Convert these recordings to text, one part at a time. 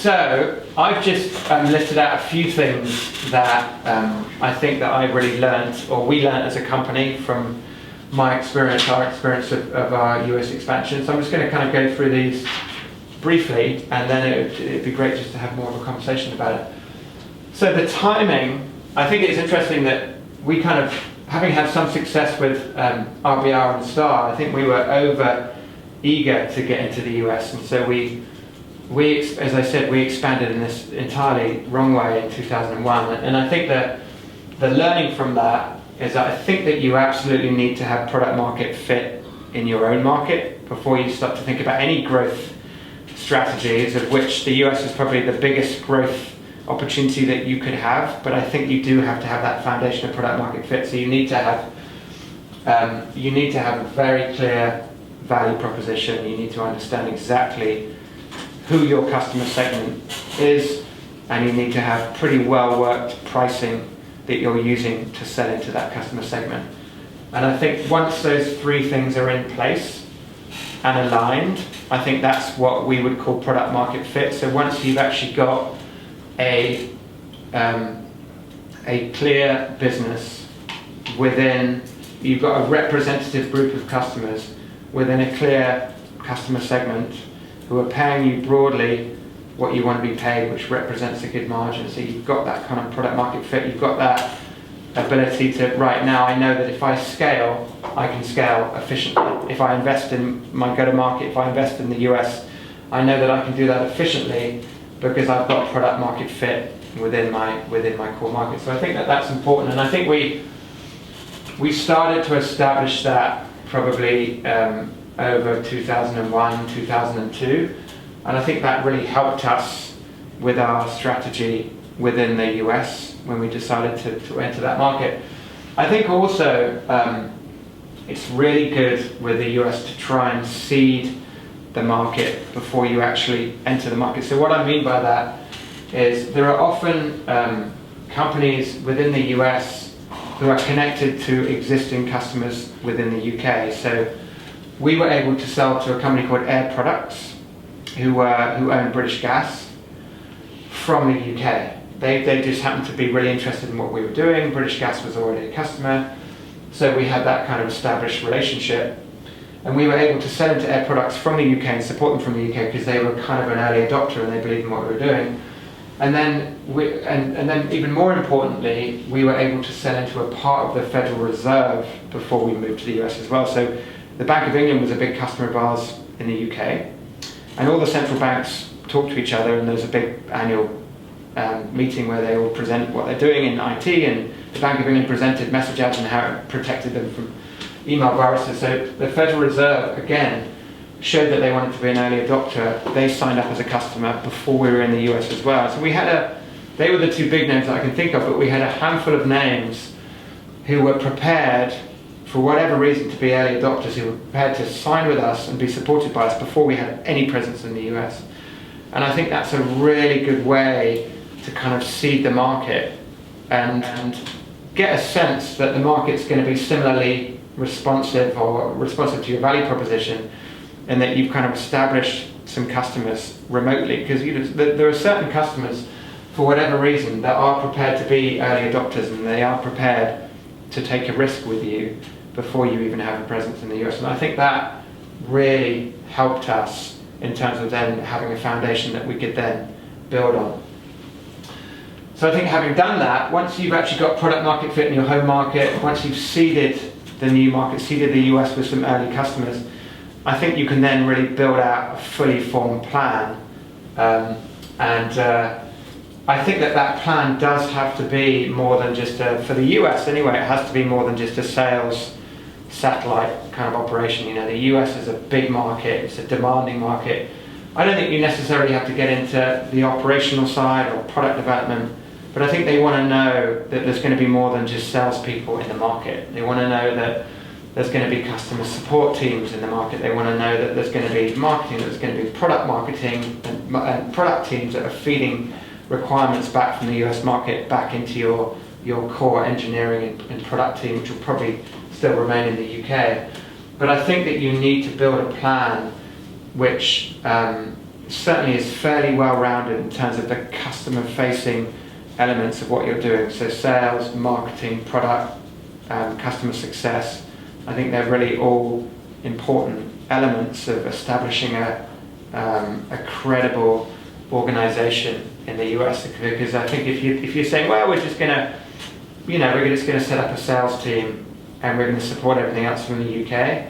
So I've just listed out a few things that I think that I really learned, or we learned as a company from my experience, our experience of our US expansion. So I'm just going to kind of go through these briefly, and then it'd be great just to have more of a conversation about it. So the timing, I think it's interesting that we kind of, having had some success with RBR and Star, I think we were over eager to get into the US, and so we, as I said, we expanded in this entirely wrong way in 2001. And I think that the learning from that is that I think that you absolutely need to have product market fit in your own market before you start to think about any growth strategies, of which the US is probably the biggest growth opportunity that you could have. But I think you do have to have that foundation of product market fit. So you need to have a very clear value proposition. You need to understand exactly who your customer segment is, and you need to have pretty well worked pricing that you're using to sell into that customer segment. And I think once those three things are in place and aligned, I think that's what we would call product market fit. So once you've actually got a clear business within, you've got a representative group of customers within a clear customer segment who are paying you broadly what you want to be paid, which represents a good margin. So you've got that kind of product market fit. You've got that ability to, right now, I know that if I scale, I can scale efficiently. If I invest in my go-to-market, if I invest in the US, I know that I can do that efficiently because I've got product market fit within my core market. So I think that that's important. And I think we started to establish that probably over 2001, 2002. And I think that really helped us with our strategy within the US when we decided to enter that market. I think also it's really good with the US to try and seed the market before you actually enter the market. So what I mean by that is there are often companies within the US who are connected to existing customers within the UK. So we were able to sell to a company called Air Products, who own British Gas, from the UK. They just happened to be really interested in what we were doing. British Gas was already a customer, so we had that kind of established relationship. And we were able to sell into Air Products from the UK and support them from the UK because they were kind of an early adopter and they believed in what we were doing. And then, and then even more importantly, we were able to sell into a part of the Federal Reserve before we moved to the US as well. So the Bank of England was a big customer of ours in the UK. And all the central banks talk to each other, and there's a big annual meeting where they all present what they're doing in IT, and the Bank of England presented MessageLabs and how it protected them from email viruses. So the Federal Reserve, again, showed that they wanted to be an early adopter. They signed up as a customer before we were in the US as well. So we had they were the two big names that I can think of, but we had a handful of names who were prepared, for whatever reason, to be early adopters, who were prepared to sign with us and be supported by us before we had any presence in the US. And I think that's a really good way to kind of seed the market and get a sense that the market's going to be similarly responsive to your value proposition, and that you've kind of established some customers remotely. Because there are certain customers, for whatever reason, that are prepared to be early adopters, and they are prepared to take a risk with you before you even have a presence in the US. And I think that really helped us in terms of then having a foundation that we could then build on. So I think having done that, once you've actually got product market fit in your home market, once you've seeded the new market, seeded the US with some early customers, I think you can then really build out a fully formed plan. I think that plan does have to be more than just for the US anyway, it has to be more than just a sales satellite kind of operation. You know, the US is a big market, it's a demanding market. I don't think you necessarily have to get into the operational side or product development, but I think they want to know that there's going to be more than just salespeople in the market. They want to know that there's going to be customer support teams in the market. They want to know that there's going to be marketing, that there's going to be product marketing and product teams that are feeding requirements back from the US market back into your core engineering and product team, which will probably still remain in the UK. But I think that you need to build a plan which certainly is fairly well-rounded in terms of the customer-facing elements of what you're doing. So sales, marketing, product, customer success. I think they're really all important elements of establishing a credible organization in the US. Because I think if you're saying, well, we're just going to set up a sales team and we're going to support everything else from the UK,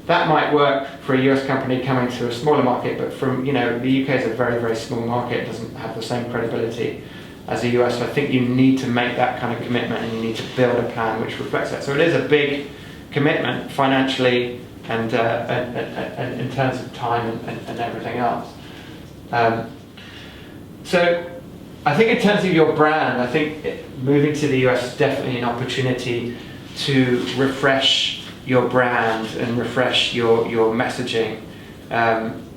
that might work for a US company coming to a smaller market, but the UK is a very, very small market. It doesn't have the same credibility as the US. So I think you need to make that kind of commitment and you need to build a plan which reflects that. So it is a big commitment financially and in terms of time and everything else. So I think in terms of your brand, I think moving to the US is definitely an opportunity to refresh your brand and refresh your messaging.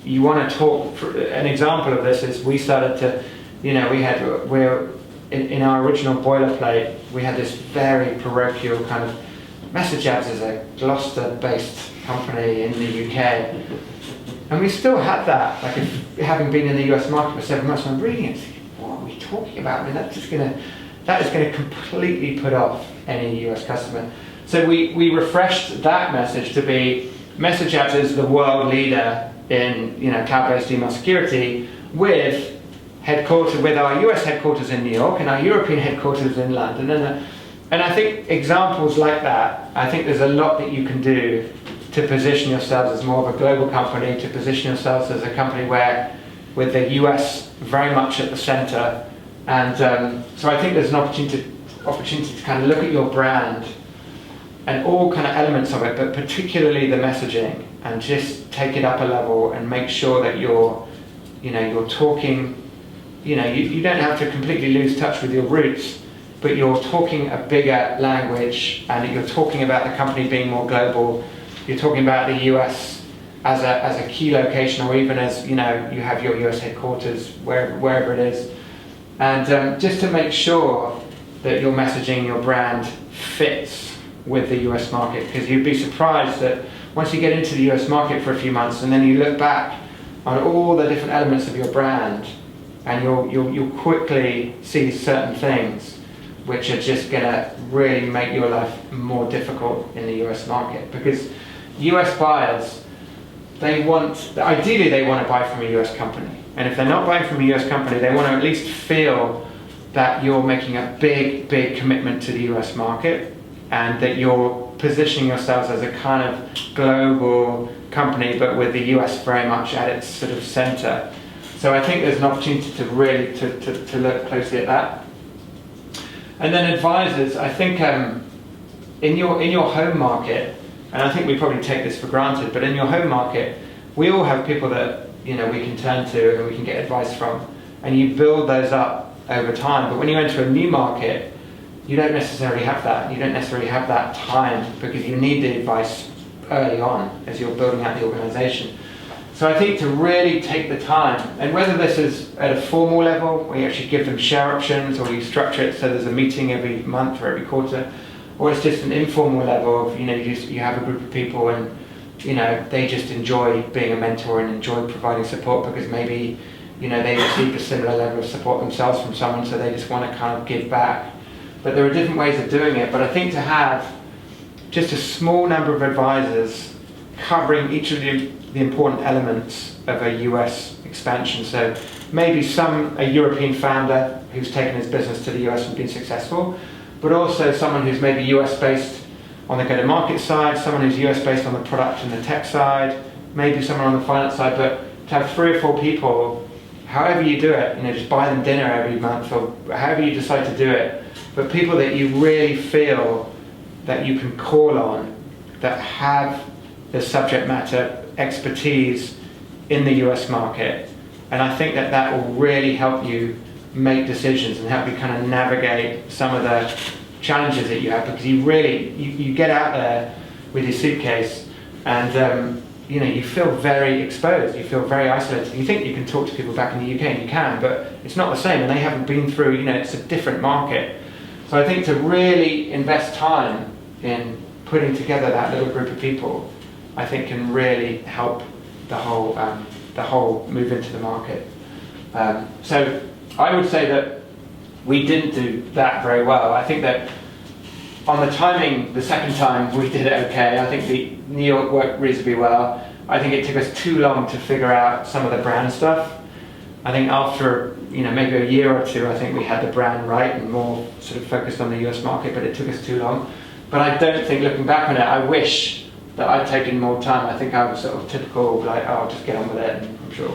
You want to talk, an example of this is we started to, we're in our original boilerplate, we had this very parochial kind of, MessageLabs is a Gloucester-based company in the UK. And we still had that, like having been in the US market for 7 months, I'm reading it, what are we talking about? I mean, that is going to completely put off any US customer. So we refreshed that message to be, MessageLabs is the world leader in cloud-based email security with our US headquarters in New York and our European headquarters in London. And I think examples like that, I think there's a lot that you can do to position yourselves as more of a global company, to position yourselves as a company with the US very much at the center. And so I think there's an opportunity to kind of look at your brand and all kind of elements of it, but particularly the messaging, and just take it up a level and make sure that you're talking, you don't have to completely lose touch with your roots, but you're talking a bigger language and you're talking about the company being more global. You're talking about the US as a key location, or even as, you have your US headquarters, wherever it is. And just to make sure that your messaging, your brand fits with the US market, because you'd be surprised that once you get into the US market for a few months and then you look back on all the different elements of your brand, and you'll quickly see certain things which are just going to really make your life more difficult in the US market. Because US buyers, ideally they want to buy from a US company, and if they're not buying from a US company, they want to at least feel that you're making a big commitment to the US market, and that you're positioning yourselves as a kind of global company, but with the US very much at its sort of center. So I think there's an opportunity to really to look closely at that. And then advisors, I think in your home market, and I think we probably take this for granted, but in your home market, we all have people that we can turn to and we can get advice from, and you build those up over time. But when you enter a new market, you don't necessarily have that. You don't necessarily have that time, because you need the advice early on as you're building out the organization. So I think to really take the time, and whether this is at a formal level, where you actually give them share options, or you structure it so there's a meeting every month or every quarter, or it's just an informal level of, you have a group of people and, they just enjoy being a mentor and enjoy providing support, because maybe, they received a similar level of support themselves from someone, so they just want to kind of give back. But there are different ways of doing it. But I think to have just a small number of advisors covering each of the important elements of a US expansion. So maybe a European founder who's taken his business to the US and been successful, but also someone who's maybe US based on the go-to-market side, someone who's US based on the product and the tech side, maybe someone on the finance side, but to have 3 or 4 people, however you do it, just buy them dinner every month, or however you decide to do it, but people that you really feel that you can call on, that have the subject matter expertise in the US market. And I think that will really help you make decisions and help you kind of navigate some of the challenges that you have, because you get out there with your suitcase and you feel very exposed, you feel very isolated. You think you can talk to people back in the UK, and you can, but it's not the same, and they haven't been through, it's a different market. So I think to really invest time in putting together that little group of people, I think can really help the whole the whole move into the market. So I would say that we didn't do that very well. I think that on the timing, the second time we did it okay. I think the New York worked reasonably well. I think it took us too long to figure out some of the brand stuff. I think after maybe a year or two, I think we had the brand right and more sort of focused on the US market, but it took us too long. But I don't think, looking back on it, I wish that I'd taken more time. I think I was sort of typical, like, oh, I'll just get on with it, and I'm sure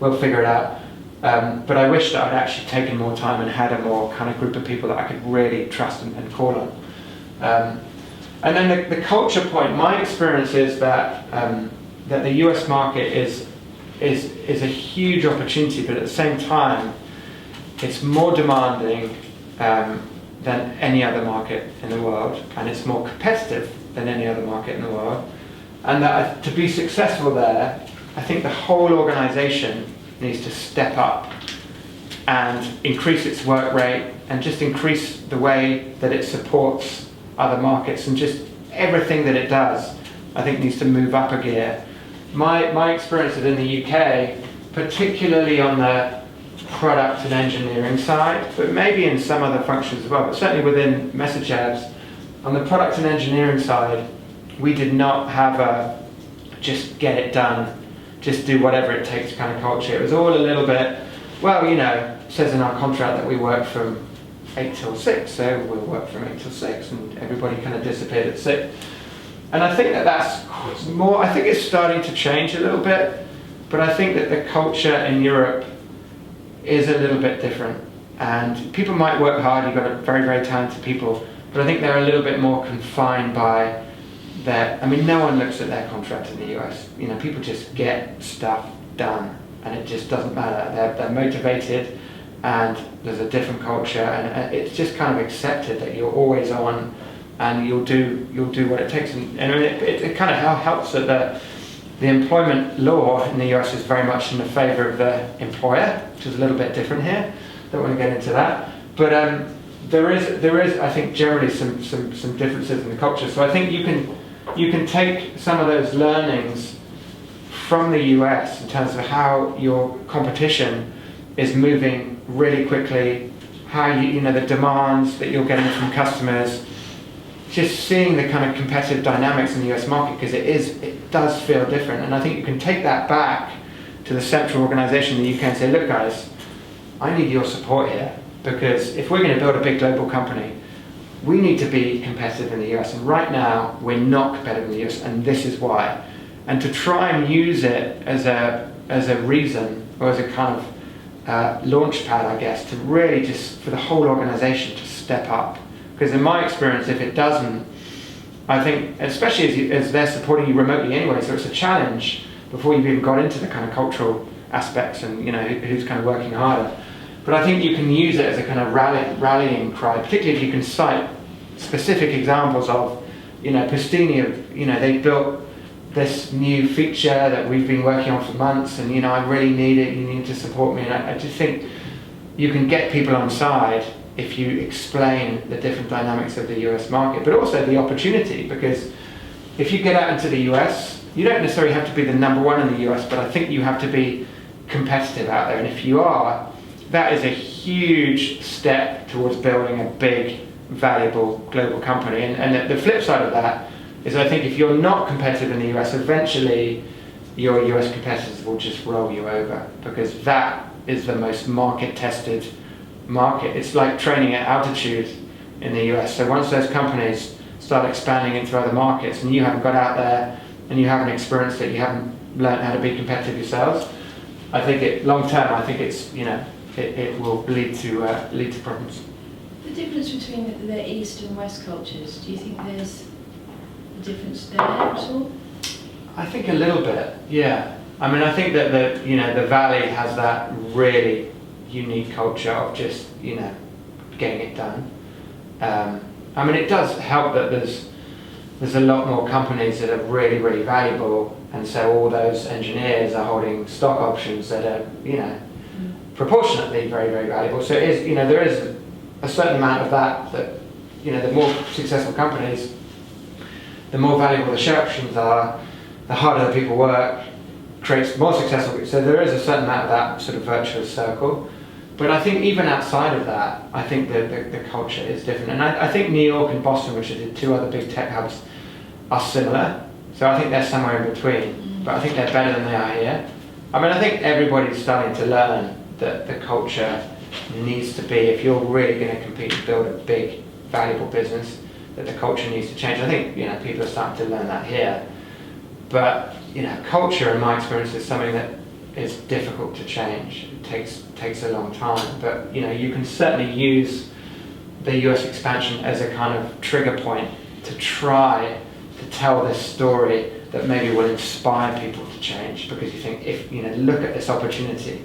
we'll figure it out. But I wish that I'd actually taken more time and had a more kind of group of people that I could really trust and call on. And then the culture point, my experience is that that the US market is a huge opportunity, but at the same time, it's more demanding than any other market in the world, and it's more competitive than any other market in the world. And that to be successful there, I think the whole organization needs to step up and increase its work rate and just increase the way that it supports other markets, and just everything that it does, I think, needs to move up a gear. My experiences in the UK, particularly on the product and engineering side, but maybe in some other functions as well, but certainly within MessageLabs, on the product and engineering side, we did not have a just get it done, just do whatever it takes kind of culture. It was all a little bit, well, it says in our contract that we work from 8 till 6, so we'll work from 8 till 6, and everybody kind of disappeared at 6. And I think that's more, I think it's starting to change a little bit, but I think that the culture in Europe is a little bit different. And people might work hard, you've got a very, very talented people, but I think they're a little bit more confined by no one looks at their contract in the US. People just get stuff done, and it just doesn't matter. They're motivated, and there's a different culture, and it's just kind of accepted that you're always on, and you'll do what it takes. And it kind of helps that the employment law in the US is very much in the favour of the employer, which is a little bit different here. Don't want to get into that, but there is I think generally some differences in the culture. So I think you can take some of those learnings from the US in terms of how your competition is moving really quickly, how the demands that you're getting from customers, just seeing the kind of competitive dynamics in the US market, because it does feel different. And I think you can take that back to the central organisation in the UK and say, look guys, I need your support here, because if we're going to build a big global company, we need to be competitive in the US, and right now we're not competitive in the US, and this is why. And to try and use it as a reason, or as a kind of launch pad, I guess, to really just for the whole organisation to step up. Because in my experience, if it doesn't, I think, especially as they're supporting you remotely anyway, so it's a challenge before you've even got into the kind of cultural aspects and who's kind of working harder. But I think you can use it as a kind of rallying cry, particularly if you can cite specific examples of, Pustini, they built this new feature that we've been working on for months, and I really need it, you need to support me. And I just think you can get people on side if you explain the different dynamics of the US market, but also the opportunity, because if you get out into the US, you don't necessarily have to be the number one in the US, but I think you have to be competitive out there. And if you are, that is a huge step towards building a big, valuable global company. And the flip side of that is, I think if you're not competitive in the US, eventually your US competitors will just roll you over, because that is the most market-tested market. It's like training at altitude in the US. So once those companies start expanding into other markets and you haven't got out there and you haven't experienced it, you haven't learned how to be competitive yourselves, I think long term, I think it will lead to problems. The difference between the East and West cultures, do you think there's a difference there at all? I think a little bit, yeah. I think that the Valley has that really unique culture of just getting it done. It does help that there's a lot more companies that are really, really valuable, and so all those engineers are holding stock options that are proportionately very, very valuable. So it is, there is a certain amount of that the more successful companies, the more valuable the share options are, the harder the people work, creates more successful groups. So there is a certain amount of that sort of virtuous circle. But I think even outside of that, I think the culture is different. And I think New York and Boston, which are the two other big tech hubs, are similar. So I think they're somewhere in between. But I think they're better than they are here. I mean, I think everybody's starting to learn that the culture needs to be, if you're really going to compete and build a big, valuable business, that the culture needs to change. I think, people are starting to learn that here. But, culture, in my experience, is something that is difficult to change. It takes a long time. But, you can certainly use the US expansion as a kind of trigger point to try to tell this story that maybe will inspire people to change, because you think, look at this opportunity,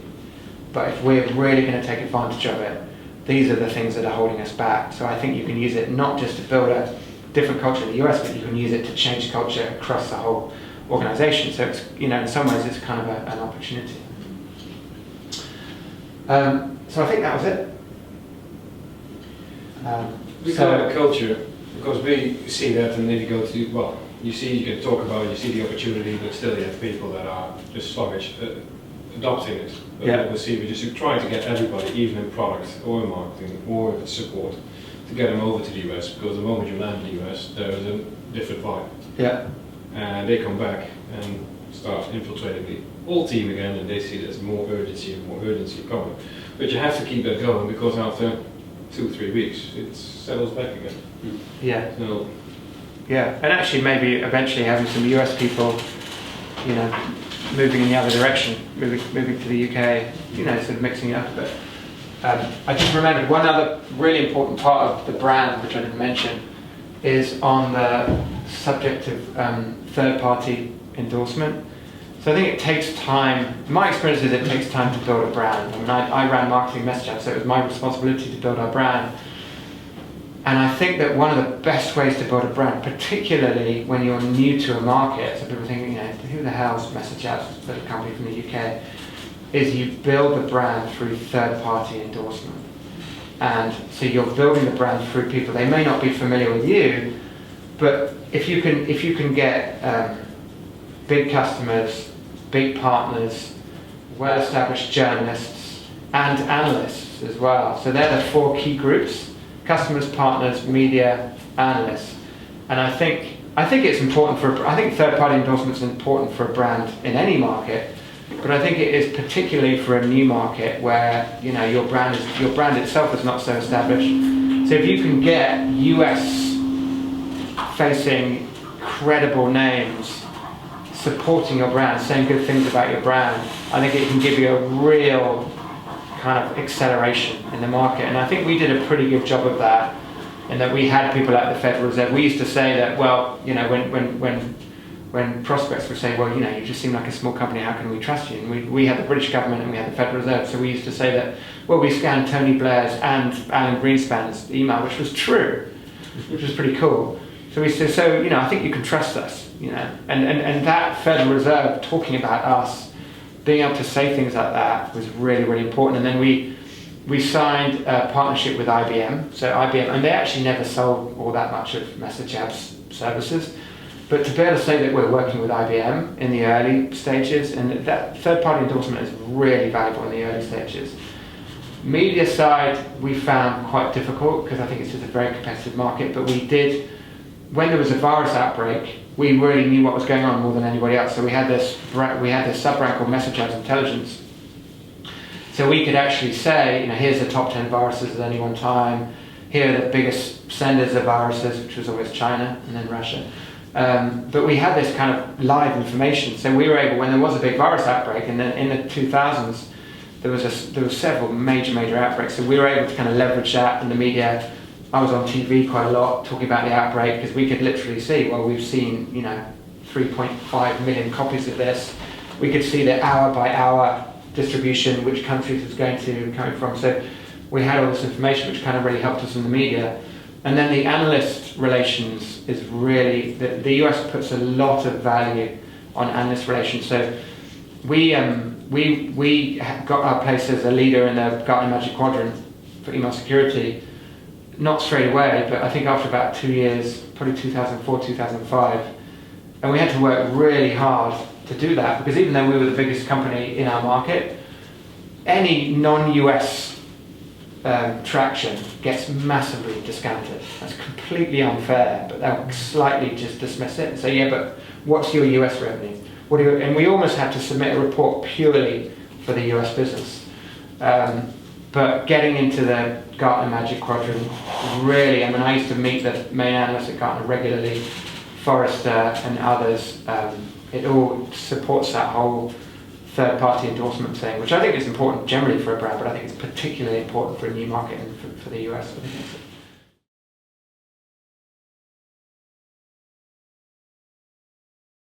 but if we're really going to take advantage of it, these are the things that are holding us back. So I think you can use it not just to build a different culture in the US, but you can use it to change culture across the whole organization. So it's, in some ways it's kind of an opportunity. So I think that was it. We call it a culture because we see that, and then you go to, you can talk about it, you see the opportunity, but still you have people that are just sluggish adopting it. But Yeah. we're just trying to get everybody, even in product or in marketing or support, to get them over to the US, because the moment you land in the US, there is a different vibe. Yeah. And they come back and start infiltrating the whole team again, and they see there's more urgency coming. But you have to keep that going, because after 2-3 weeks, it settles back again. Yeah. So, Yeah, and actually maybe eventually having some US people, moving in the other direction, moving to the UK, sort of mixing it up a bit. I just remembered one other really important part of the brand, which I didn't mention, is on the subject of third-party endorsement. So I think it takes time. My experience is it takes time to build a brand. I mean, I ran marketing MessageLabs, so it was my responsibility to build our brand. And I think that one of the best ways to build a brand, particularly when you're new to a market, so people think, who the hell's MessageLabs, a company from the UK, is you build the brand through third-party endorsement. And so you're building the brand through people. They may not be familiar with you, but if you can get big customers, big partners, well-established journalists, and analysts as well. So they're the 4 key groups: customers, partners, media, analysts. And I think it's important I think third-party endorsement is important for a brand in any market, but I think it is particularly for a new market where your brand itself is not so established. So if you can get US-facing credible names supporting your brand, saying good things about your brand, I think it can give you a real kind of acceleration in the market. And I think we did a pretty good job of that, in that we had people at the Federal Reserve. We used to say that, when prospects would say, you just seem like a small company, how can we trust you? And we had the British government and we had the Federal Reserve, so we used to say that, we scanned Tony Blair's and Alan Greenspan's email, which was true, which was pretty cool. So we said, I think you can trust us, and that Federal Reserve talking about us, being able to say things like that was really, really important. And then we signed a partnership with IBM. So IBM, and they actually never sold all that much of MessageLabs services, but to be able to say that we're working with IBM in the early stages, and that third-party endorsement is really valuable in the early stages. Media side, we found quite difficult, because I think it's just a very competitive market, but we did, when there was a virus outbreak, we really knew what was going on more than anybody else. So we had this sub-brand called MessageLabs Intelligence. So we could actually say, here's the top 10 viruses at any one time. Here are the biggest senders of viruses, which was always China and then Russia. But we had this kind of live information. So we were able, when there was a big virus outbreak, and then in the 2000s, there was several major outbreaks. So we were able to kind of leverage that in the media. I was on TV quite a lot talking about the outbreak, because we could literally see, we've seen 3.5 million copies of this. We could see the hour by hour distribution, which countries it was coming from. So we had all this information, which kind of really helped us in the media. And then the analyst relations is really, the US puts a lot of value on analyst relations. So we got our place as a leader in the Gartner Magic Quadrant for email security. Not straight away, but I think after about 2 years, probably 2004, 2005, and we had to work really hard to do that, because even though we were the biggest company in our market, any non-US traction gets massively discounted. That's completely unfair, but they'll slightly just dismiss it and say, yeah, but what's your US revenue? And we almost had to submit a report purely for the US business. But getting into the Gartner Magic Quadrant, really, I mean, I used to meet the main analysts at Gartner regularly, Forrester and others. It all supports that whole third-party endorsement thing, which I think is important generally for a brand, but I think it's particularly important for a new market and for the US. I think it's